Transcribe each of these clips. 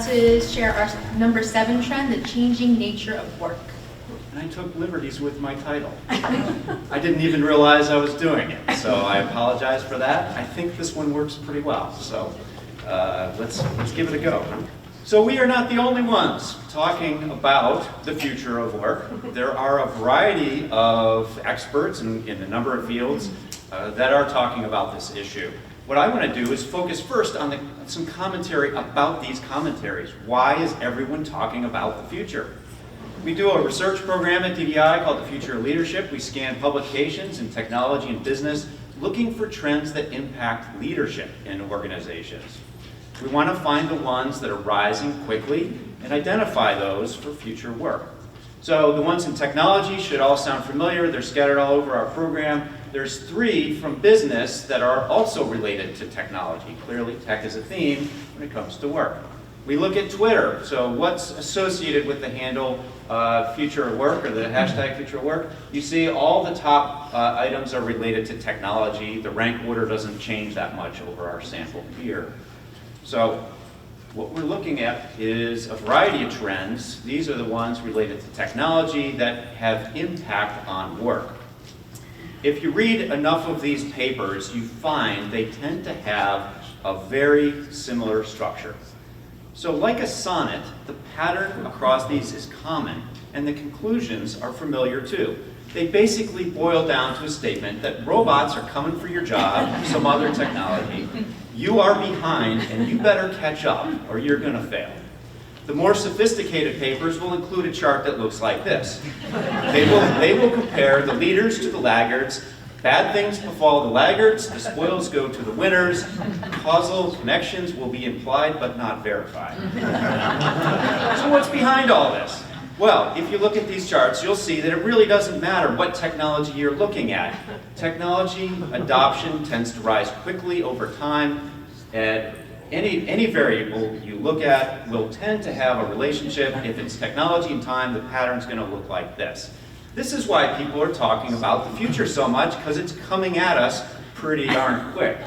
to share our number 7 trend, the changing nature of work. And I took liberties with my title. I didn't even realize I was doing it, so I apologize for that. I think this one works pretty well, so let's give it a go. So we are not the only ones talking about the future of work. There are a variety of experts in a number of fields that are talking about this issue. What I want to do is focus first on some commentary about these commentaries. Why is everyone talking about the future? We do a research program at DDI called The Future of Leadership. We scan publications in technology and business looking for trends that impact leadership in organizations. We want to find the ones that are rising quickly and identify those for future work. So the ones in technology should all sound familiar. They're scattered all over our program. There's 3 from business that are also related to technology. Clearly, tech is a theme when it comes to work. We look at Twitter. So what's associated with the handle future of work or the hashtag future of work? You see all the top items are related to technology. The rank order doesn't change that much over our sample here. So what we're looking at is a variety of trends. These are the ones related to technology that have impact on work. If you read enough of these papers, you find they tend to have a very similar structure. So like a sonnet, the pattern across these is common, and the conclusions are familiar too. They basically boil down to a statement that robots are coming for your job, some other technology. You are behind, and you better catch up, or you're going to fail. The more sophisticated papers will include a chart that looks like this. They will compare the leaders to the laggards. Bad things befall the laggards, the spoils go to the winners. Causal connections will be implied but not verified. So what's behind all this? Well, if you look at these charts, you'll see that it really doesn't matter what technology you're looking at. Technology adoption tends to rise quickly over time, and any variable you look at will tend to have a relationship. If it's technology and time, the pattern's going to look like this. This is why people are talking about the future so much, because it's coming at us pretty darn quick.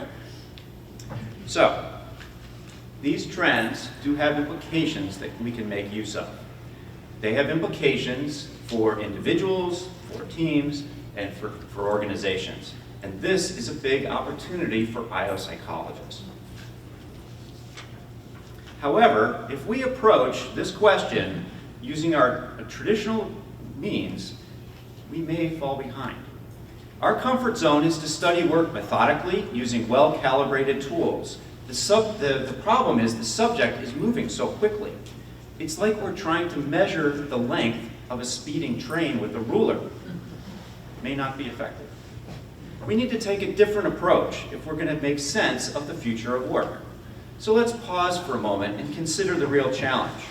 So, these trends do have implications that we can make use of. They have implications for individuals, for teams, and for organizations. And this is a big opportunity for biopsychologists. However, if we approach this question using our traditional means, we may fall behind. Our comfort zone is to study work methodically using well-calibrated tools. The problem is the subject is moving so quickly. It's like we're trying to measure the length of a speeding train with a ruler. It may not be effective. We need to take a different approach if we're going to make sense of the future of work. So let's pause for a moment and consider the real challenge.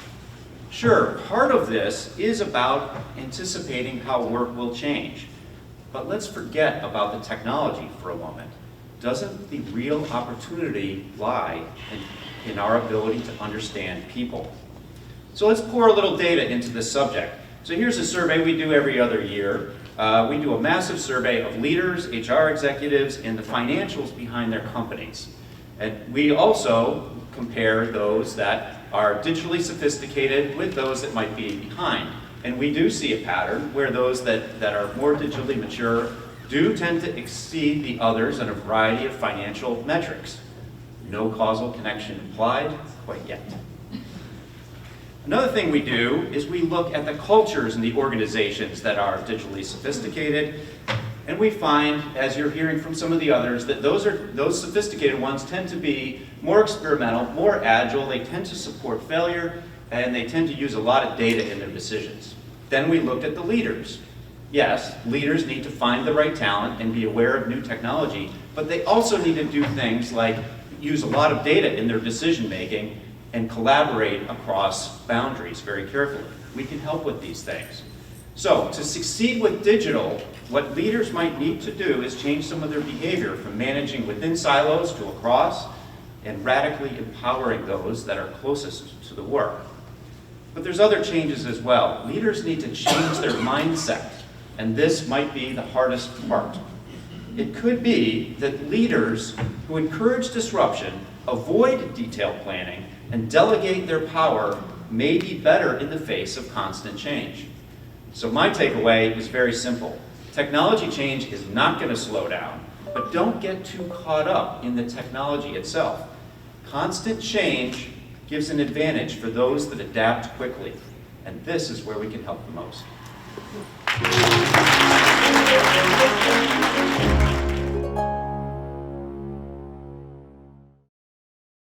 Sure, part of this is about anticipating how work will change. But let's forget about the technology for a moment. Doesn't the real opportunity lie in our ability to understand people? So let's pour a little data into this subject. So here's a survey we do every other year. We do a massive survey of leaders, HR executives, and the financials behind their companies. And we also compare those that are digitally sophisticated with those that might be behind. And we do see a pattern where those that are more digitally mature do tend to exceed the others on a variety of financial metrics. No causal connection implied quite yet. Another thing we do is we look at the cultures in the organizations that are digitally sophisticated, and we find, as you're hearing from some of the others, that those sophisticated ones tend to be more experimental, more agile, they tend to support failure, and they tend to use a lot of data in their decisions. Then we looked at the leaders. Yes, leaders need to find the right talent and be aware of new technology, but they also need to do things like use a lot of data in their decision making and collaborate across boundaries very carefully. We can help with these things. So, to succeed with digital, what leaders might need to do is change some of their behavior from managing within silos to across, and radically empowering those that are closest to the work. But there's other changes as well. Leaders need to change their mindset, and this might be the hardest part. It could be that leaders who encourage disruption avoid detailed planning, and delegate their power may be better in the face of constant change. So my takeaway is very simple. Technology change is not going to slow down, but don't get too caught up in the technology itself. Constant change gives an advantage for those that adapt quickly, and this is where we can help the most.